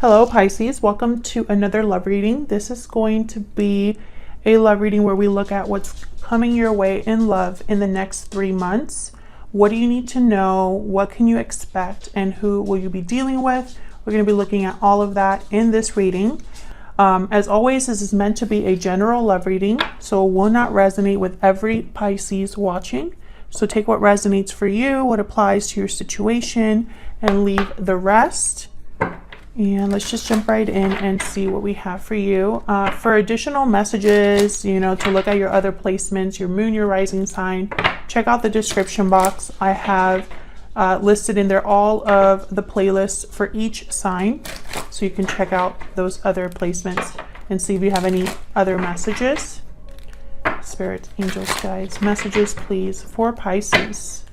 Hello Pisces, welcome to another love reading. This is going to be a love reading where we look at what's coming your way in love in the next 3 months. What do you need to know? What can you expect? And who will you be dealing with? We're going to be looking at all of that in this reading. As always, this is meant to be a general love reading, so it will not resonate with every Pisces watching. So take what resonates for you, what applies to your situation, and leave the rest. And let's just jump right in and see what we have for you. For additional messages, to look at your other placements, your moon, your rising sign, check out the description box. I have listed in there all of the playlists for each sign. So you can check out those other placements and see if you have any other messages. Spirits, angels, guides, messages, please, for Pisces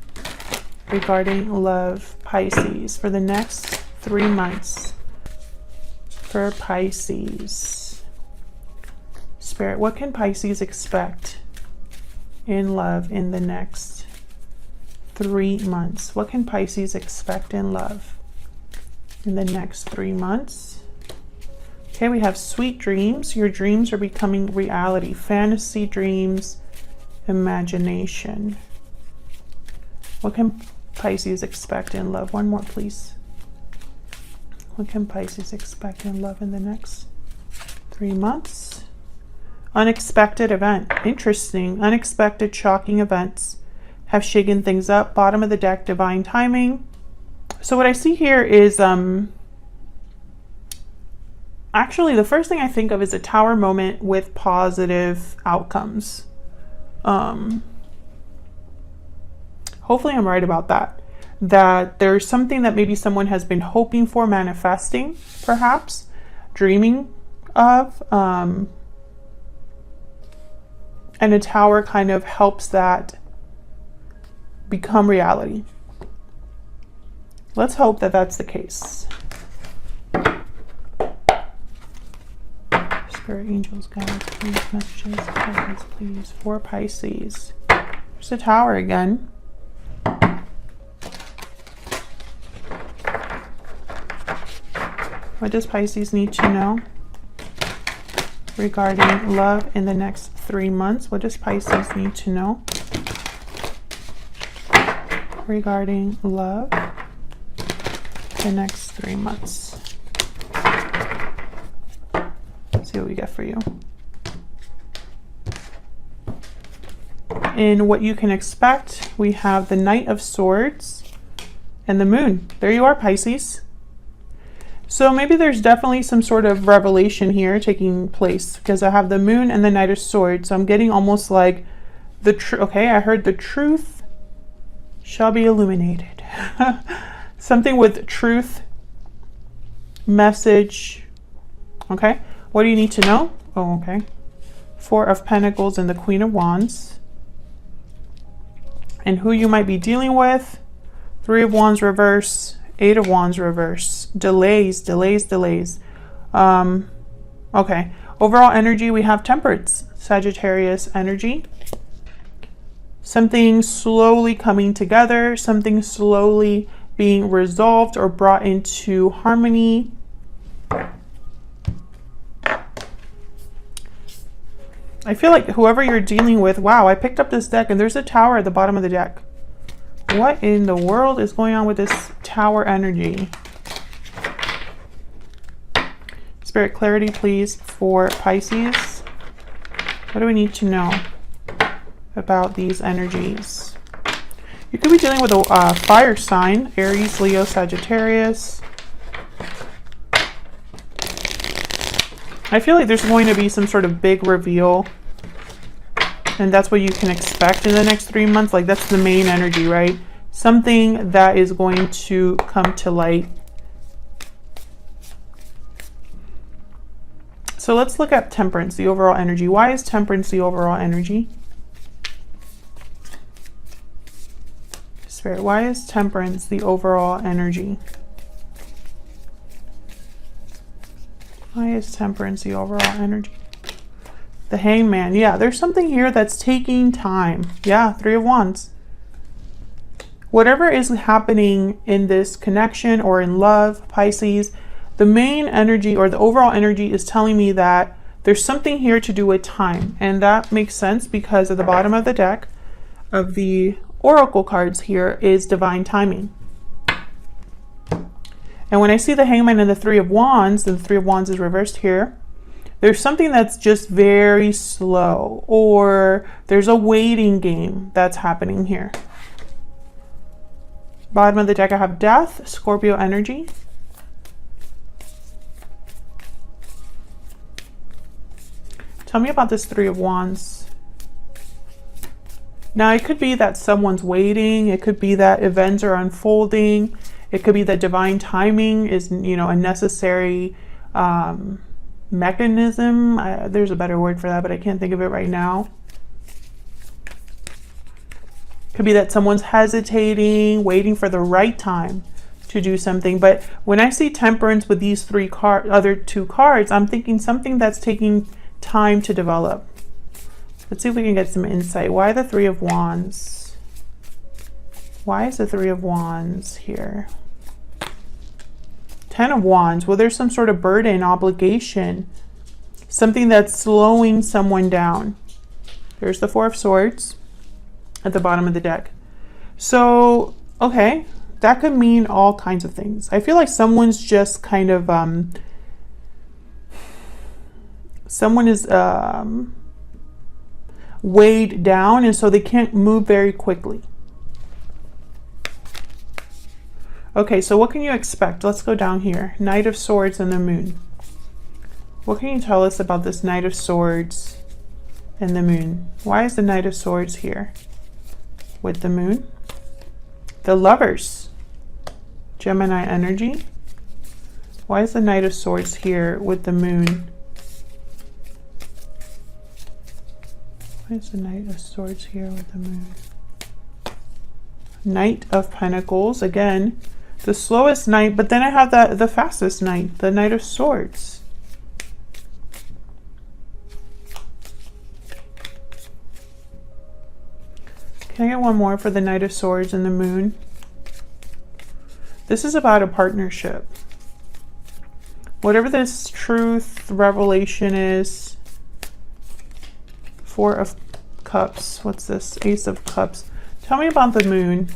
regarding love, Pisces, for the next 3 months. For Pisces. Spirit, what can Pisces expect in love in the next 3 months? What can Pisces expect in love in the next 3 months? Okay, we have sweet dreams. Your dreams are becoming reality. Fantasy dreams, imagination. What can Pisces expect in love? One more, please. What can Pisces expect in love in the next 3 months? Unexpected event. Interesting. Unexpected, shocking events have shaken things up. Bottom of the deck, divine timing. So what I see here is, actually the first thing I think of is a tower moment with positive outcomes. Hopefully I'm right about that. That there's something that maybe someone has been hoping for, manifesting, perhaps, dreaming of. And a tower kind of helps that become reality. Let's hope that that's the case. Spirit, angels, guides, please, messages, guidance, please, for Pisces. There's a tower again. What does Pisces need to know regarding love in the next 3 months? What does Pisces need to know regarding love the next 3 months? Let's see what we get for you. In what you can expect, we have the Knight of Swords and the Moon. There you are, Pisces. So maybe there's definitely some sort of revelation here taking place, because I have the Moon and the Knight of Swords. So I'm getting almost like the truth. Okay, I heard the truth shall be illuminated. Something with truth, message. Okay, what do you need to know? Oh, okay. 4 of Pentacles and the Queen of Wands. And who you might be dealing with. 3 of Wands reverse. 8 of Wands reverse. Delays. Okay. Overall energy, we have Temperance. Sagittarius energy. Something slowly coming together. Something slowly being resolved or brought into harmony. I feel like whoever you're dealing with, wow, I picked up this deck and there's a tower at the bottom of the deck. What in the world is going on with this tower energy? Spirit, clarity, please, for Pisces. What do we need to know about these energies? You could be dealing with a fire sign, Aries, Leo, Sagittarius. I feel like there's going to be some sort of big reveal. And that's what you can expect in the next 3 months. Like, that's the main energy, right? Something that is going to come to light. So let's look at Temperance, the overall energy. Why is Temperance the overall energy? Spirit, why is Temperance the overall energy? Why is Temperance the overall energy? The Hangman. Yeah, there's something here that's taking time. Yeah, 3 of Wands. Whatever is happening in this connection or in love, Pisces, the main energy or the overall energy is telling me that there's something here to do with time. And that makes sense because at the bottom of the deck of the oracle cards here is divine timing. And when I see the Hangman and the Three of Wands, and the Three of Wands is reversed here, there's something that's just very slow, or there's a waiting game that's happening here. Bottom of the deck, I have Death, Scorpio energy. Tell me about this Three of Wands. Now, it could be that someone's waiting. It could be that events are unfolding. It could be that divine timing is, you know, a necessary mechanism. There's a better word for that, but I can't think of it right now. Could be that someone's hesitating, waiting for the right time to do something. But when I see Temperance with these other two cards, I'm thinking something that's taking time to develop. Let's see if we can get some insight. Why the Three of Wands? Why is the Three of Wands here? Ten of Wands. Well, there's some sort of burden, obligation, something that's slowing someone down. There's the Four of Swords at the bottom of the deck. So, okay, that could mean all kinds of things. I feel like someone's just kind of, someone is weighed down, and so they can't move very quickly. Okay, so what can you expect? Let's go down here. Knight of Swords and the Moon. What can you tell us about this Knight of Swords and the Moon? Why is the Knight of Swords here with the Moon? The Lovers. Gemini energy. Why is the Knight of Swords here with the Moon? Why is the Knight of Swords here with the Moon? Knight of Pentacles. Again, the slowest knight, but then I have the fastest knight, the Knight of Swords. Can I get one more for the Knight of Swords and the Moon? This is about a partnership. Whatever this truth, revelation is. Four of Cups. What's this? Ace of Cups. Tell me about the Moon.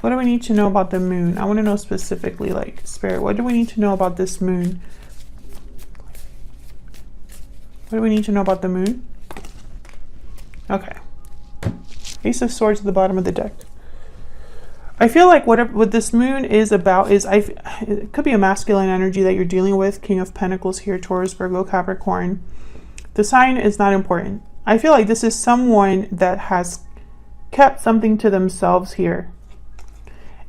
What do we need to know about the Moon? I want to know specifically, like, Spirit, what do we need to know about this Moon? What do we need to know about the Moon? Okay. Ace of Swords at the bottom of the deck. I feel like what this Moon is about is, it could be a masculine energy that you're dealing with. King of Pentacles here, Taurus, Virgo, Capricorn. The sign is not important. I feel like this is someone that has kept something to themselves here.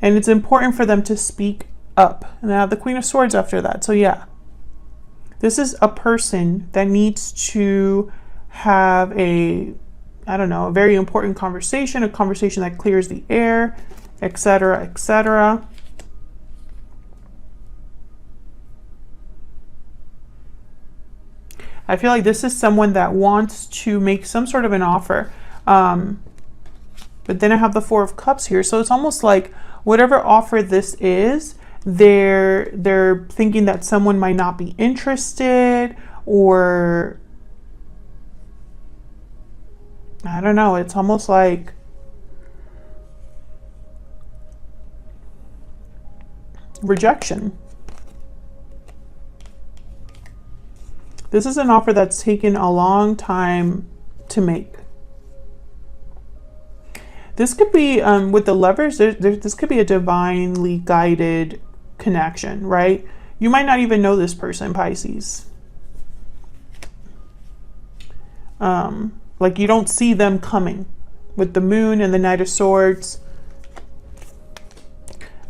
And it's important for them to speak up. And I have the Queen of Swords after that. So yeah, this is a person that needs to have a very important conversation, a conversation that clears the air, etc., etc. I feel like this is someone that wants to make some sort of an offer. But then I have the Four of Cups here. So it's almost like whatever offer this is, they're thinking that someone might not be interested, or I don't know. It's almost like rejection. This is an offer that's taken a long time to make. This could be, with the Lovers, this could be a divinely guided connection, right? You might not even know this person, Pisces. Like you don't see them coming with the Moon and the Knight of Swords.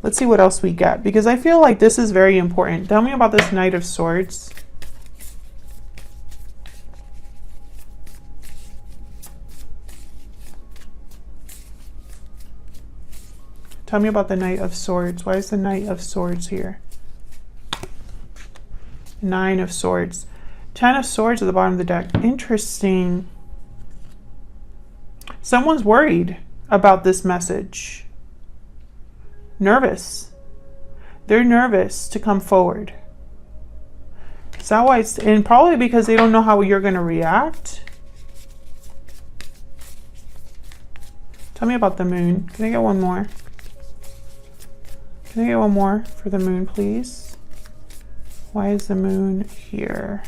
Let's see what else we get, because I feel like this is very important. Tell me about this Knight of Swords. Tell me about the Knight of Swords. Why is the Knight of Swords here? Nine of Swords. Ten of Swords at the bottom of the deck. Interesting. Someone's worried about this message. Nervous. They're nervous to come forward. Is that why it's, and probably because they don't know how you're going to react. Tell me about the moon. Can I get one more? Can I get one more for the moon, please? Why is the moon here?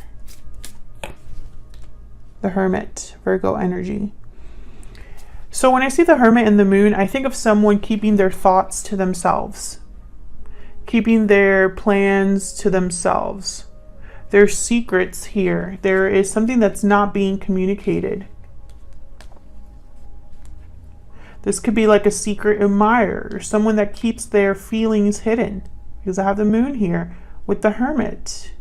The Hermit, Virgo energy. So when I see the Hermit and the moon, I think of someone keeping their thoughts to themselves, keeping their plans to themselves. There's secrets here. There is something that's not being communicated. This could be like a secret admirer or someone that keeps their feelings hidden, because I have the moon here with the Hermit.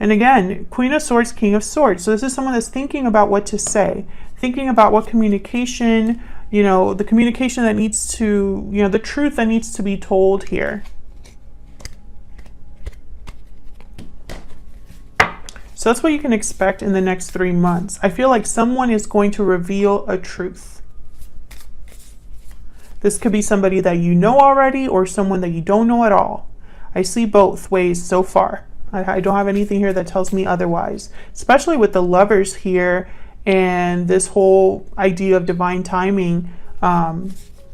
And again, Queen of Swords, King of Swords. So this is someone that's thinking about what to say, thinking about what communication, you know, the communication that needs to, you know, the truth that needs to be told here. So that's what you can expect in the next 3 months. I feel like someone is going to reveal a truth. This could be somebody that you know already or someone that you don't know at all. I see both ways so far. I don't have anything here that tells me otherwise, especially with the Lovers here and this whole idea of divine timing.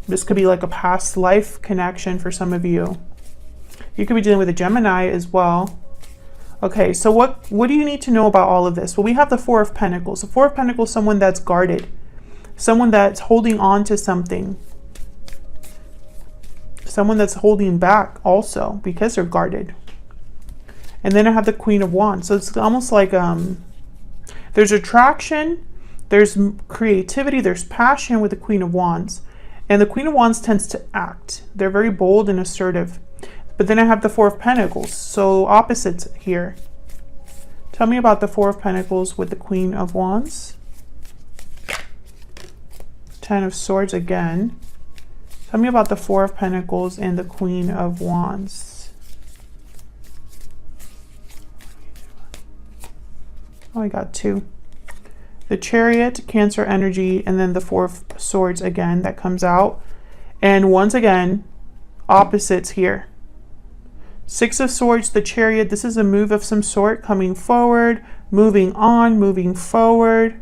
This could be like a past life connection for some of you. You could be dealing with a Gemini as well. Okay, so what do you need to know about all of this? Well, we have the Four of Pentacles. The Four of Pentacles, someone that's guarded, someone that's holding on to something, someone that's holding back also because they're guarded. And then I have the Queen of Wands. So it's almost like there's attraction, there's creativity, there's passion with the Queen of Wands. And the Queen of Wands tends to act. They're very bold and assertive. But then I have the Four of Pentacles. So opposites here. Tell me about the Four of Pentacles with the Queen of Wands. Ten of Swords again. Tell me about the Four of Pentacles and the Queen of Wands. Oh, I got two. The Chariot, Cancer energy, and then the Four of Swords again that comes out. And once again, opposites here. Six of Swords, the Chariot, this is a move of some sort, coming forward, moving on, moving forward.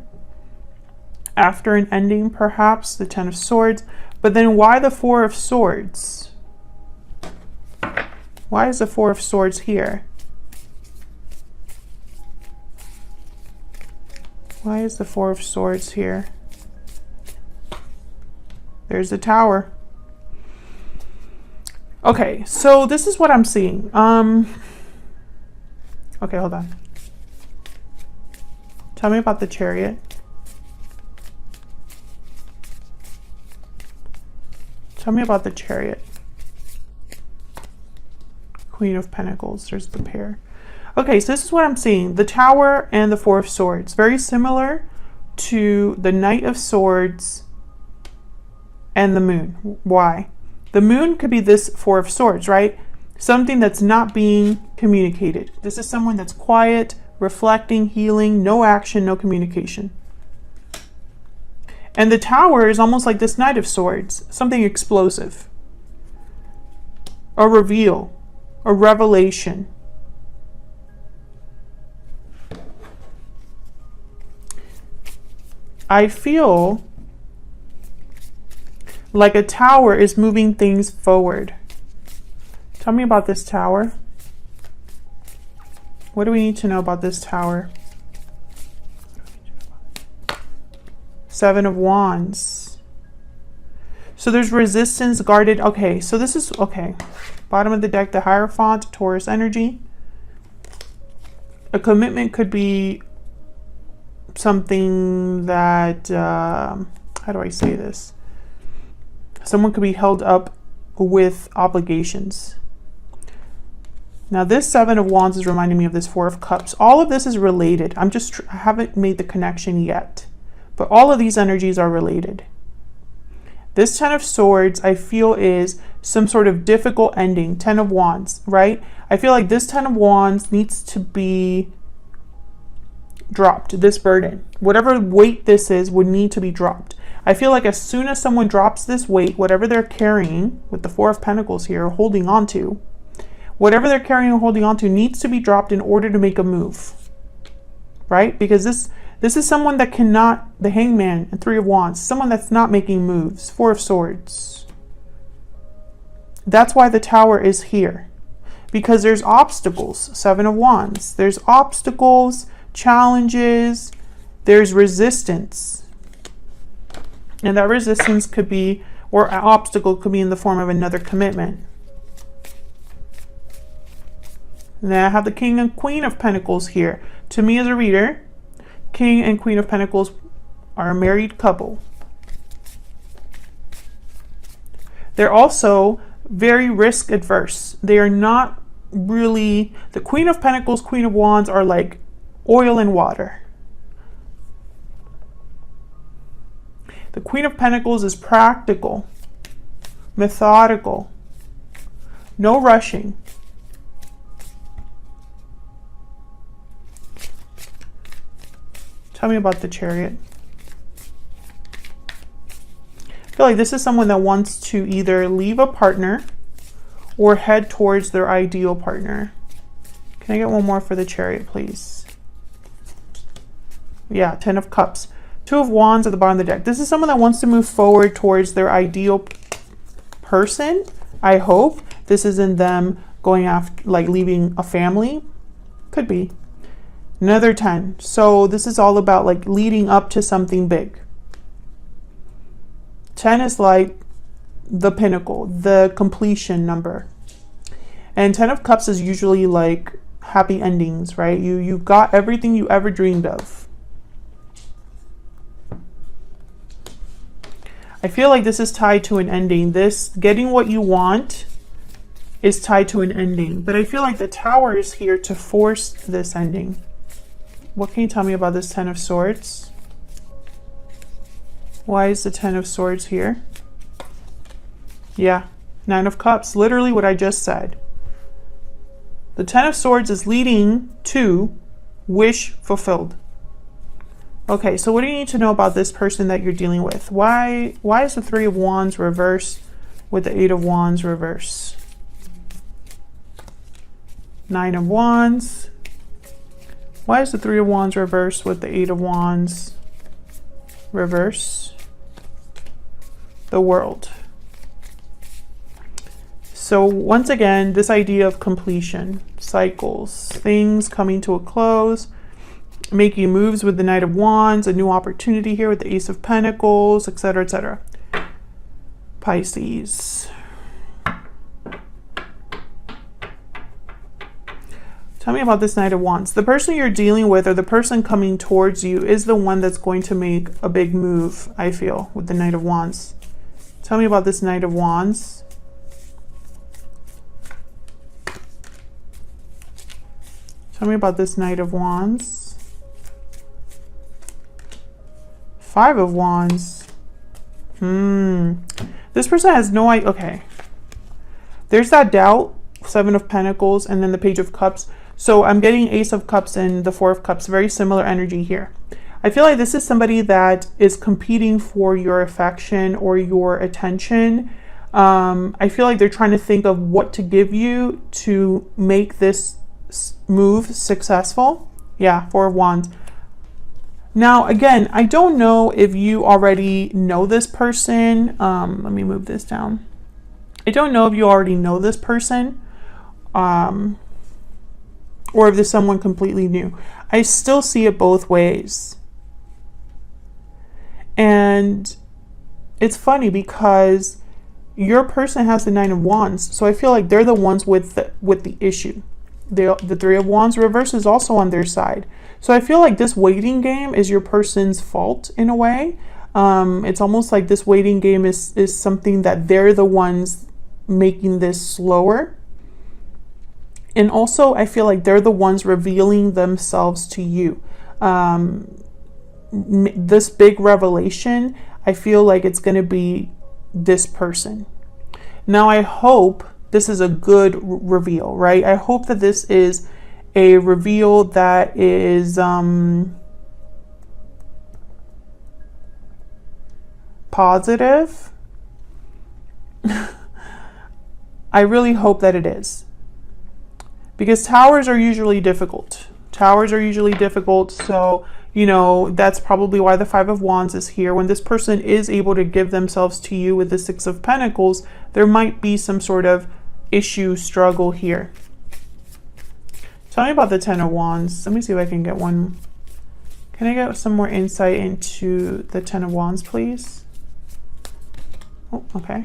After an ending, perhaps, the Ten of Swords. But then why the Four of Swords? Why is the Four of Swords here? Why is the Four of Swords here? There's the Tower. Okay, so this is what I'm seeing. Okay, hold on. Tell me about the Chariot. Tell me about the Chariot. Queen of Pentacles, there's the pair. Okay, so this is what I'm seeing. The Tower and the Four of Swords. Very similar to the Knight of Swords and the Moon. Why? The Moon could be this Four of Swords, right? Something that's not being communicated. This is someone that's quiet, reflecting, healing, no action, no communication. And the Tower is almost like this Knight of Swords, something explosive. A reveal, a revelation. I feel like a tower is moving things forward. Tell me about this Tower. What do we need to know about this Tower? Seven of Wands. So there's resistance, guarded. Okay, so this is, okay. Bottom of the deck, the Hierophant, Taurus energy. A commitment could be something that, how do I say this? Someone could be held up with obligations. Now this Seven of Wands is reminding me of this Four of Cups. All of this is related. I haven't made the connection yet, but all of these energies are related. This Ten of Swords, I feel, is some sort of difficult ending. Ten of Wands, right? I feel like this Ten of Wands needs to be dropped. This burden, whatever weight this is, would need to be dropped. I feel like as soon as someone drops this weight, whatever they're carrying with the Four of Pentacles here, holding on to, whatever they're carrying or holding on to needs to be dropped in order to make a move, right? Because this is someone that cannot, the Hangman and Three of Wands, someone that's not making moves. Four of Swords. That's why the Tower is here, because there's obstacles. Seven of Wands. There's obstacles, challenges, there's resistance. And that resistance could be, or an obstacle could be in the form of another commitment. And then I have the King and Queen of Pentacles here. To me as a reader, King and Queen of Pentacles are a married couple. They're also very risk adverse. They are not really, the Queen of Pentacles, Queen of Wands are like oil and water. The Queen of Pentacles is practical, methodical, no rushing. Tell me about the Chariot. I feel like this is someone that wants to either leave a partner or head towards their ideal partner. Can I get one more for the Chariot, please? Yeah, Ten of Cups. Two of Wands at the bottom of the deck. This is someone that wants to move forward towards their ideal person. I hope this isn't them going after, like leaving a family. Could be. Another 10. So this is all about like leading up to something big. 10 is like the pinnacle, the completion number. And 10 of Cups is usually like happy endings, right? You got everything you ever dreamed of. I feel like this is tied to an ending. This getting what you want is tied to an ending. But I feel like the Tower is here to force this ending. What can you tell me about this Ten of Swords? Why is the Ten of Swords here? Yeah, Nine of Cups. Literally what I just said. The Ten of Swords is leading to wish fulfilled. Okay, so what do you need to know about this person that you're dealing with? Why is the Three of Wands reversed with the Eight of Wands reverse? Nine of Wands. Why is the Three of Wands reversed with the Eight of Wands reverse? The World. So once again, this idea of completion, cycles, things coming to a close, making moves with the Knight of Wands, a new opportunity here with the Ace of Pentacles, etc., etc. Pisces. Tell me about this Knight of Wands. The person you're dealing with or the person coming towards you is the one that's going to make a big move, I feel, with the Knight of Wands. Tell me about this Knight of Wands. Tell me about this Knight of Wands. Five of Wands. This person has no idea. Okay. There's that doubt. Seven of Pentacles and then the Page of Cups. So I'm getting Ace of Cups and the Four of Cups. Very similar energy here. I feel like this is somebody that is competing for your affection or your attention. I feel like they're trying to think of what to give you to make this move successful. Yeah, Four of Wands. Now, again, I don't know if you already know this person. Let me move this down. I don't know if you already know this person or if there's someone completely new. I still see it both ways. And it's funny because your person has the Nine of Wands. So I feel like they're the ones with the issue. The Three of Wands reverse is also on their side. So I feel like this waiting game is your person's fault in a way. It's almost like this waiting game is something that they're the ones making this slower. And also I feel like they're the ones revealing themselves to you. This big revelation, I feel like it's going to be this person. Now I hope this is a good reveal, right? I hope that this is a reveal that is positive. I really hope that it is. Because towers are usually difficult. Towers are usually difficult. So, you know, that's probably why the Five of Wands is here. When this person is able to give themselves to you with the Six of Pentacles, there might be some sort of issue, struggle here. Tell me about the Ten of Wands. Let me see if I can get one. Can I get some more insight into the Ten of Wands, please? Oh, okay.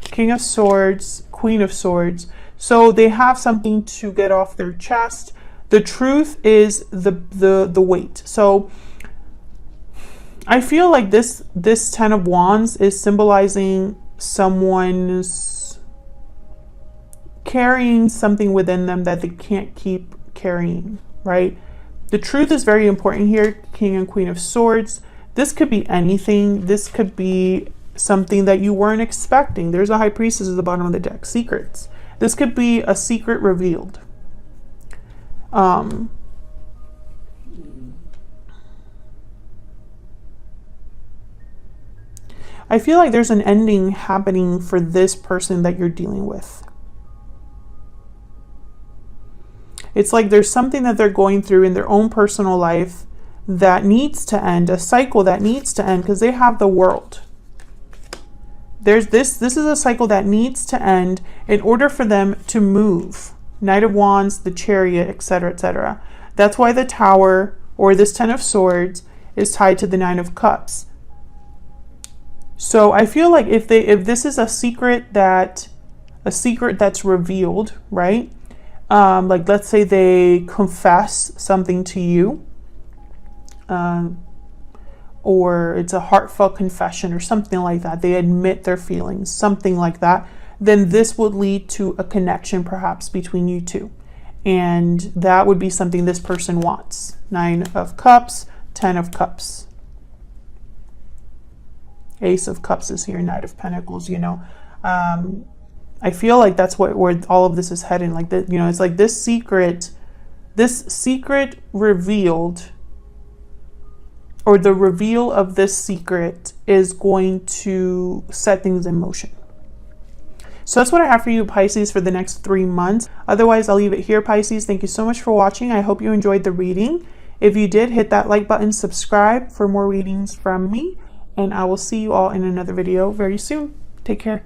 King of Swords, Queen of Swords. So they have something to get off their chest. The truth is the weight. So I feel like this Ten of Wands is symbolizing someone's carrying something within them that they can't keep carrying, right? The truth is very important here, King and Queen of Swords. This could be anything. This could be something that you weren't expecting. There's a High Priestess at the bottom of the deck. Secrets. This could be a secret revealed. I feel like there's an ending happening for this person that you're dealing with. It's like there's something that they're going through in their own personal life that needs to end, a cycle that needs to end, because they have the World. There's this is a cycle that needs to end in order for them to move. Knight of Wands, the Chariot, etc., etc. That's why the Tower, or this Ten of Swords, is tied to the Nine of Cups. So I feel like if this is a secret that's revealed, right? Like let's say they confess something to you, or it's a heartfelt confession or something like that. They admit their feelings, something like that. Then this would lead to a connection perhaps between you two. And that would be something this person wants. Nine of Cups, Ten of Cups. Ace of Cups is here, Knight of Pentacles, you know. I feel like that's where all of this is heading. Like that, you know, it's like this secret revealed, or the reveal of this secret is going to set things in motion. So that's what I have for you, Pisces, for the next 3 months. Otherwise, I'll leave it here, Pisces. Thank you so much for watching. I hope you enjoyed the reading. If you did, hit that like button, subscribe for more readings from me, and I will see you all in another video very soon. Take care.